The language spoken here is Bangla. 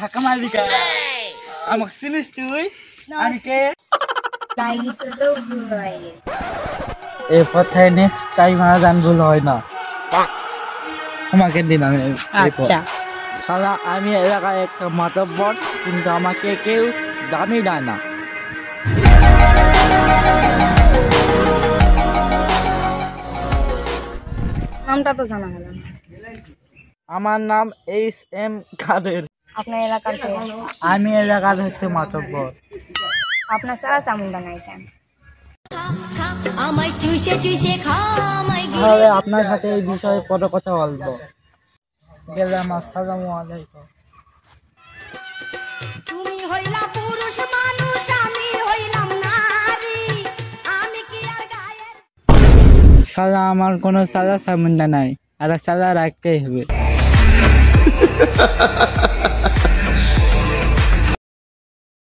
ধাক্কা মারলি কে? আমাকে চিনিস তুই? আমি কে? এই কথায় নেক্সট টাইম আর গান ভুল হয় না। তোমাকে দিন আমি। আচ্ছা শালা আমি এলাকায় একটা মাতব্বর, কিন্তু আমাকে কেউ দামই দেয় না। নামটা তো জানা হলো না। আমার নাম SM কাদের। আপনার এলাকার কে? আমি এলাকার হচ্ছে মাতব্বর। আপনার সারা চামুন্ডা নাই কেন? তাহলে আপনার সাথে এই বিষয়ে পরে কথা বলবো। গেলাম, আসসালামু আলাইকুম। তুমি হইলা পুরুষ মানুষ, আমি হইলাম নারী, আমি কি আর গায়ের? শালা আমার কোনো সালা সামুন্ডা নাই, আর সালা রাখতেই হবে।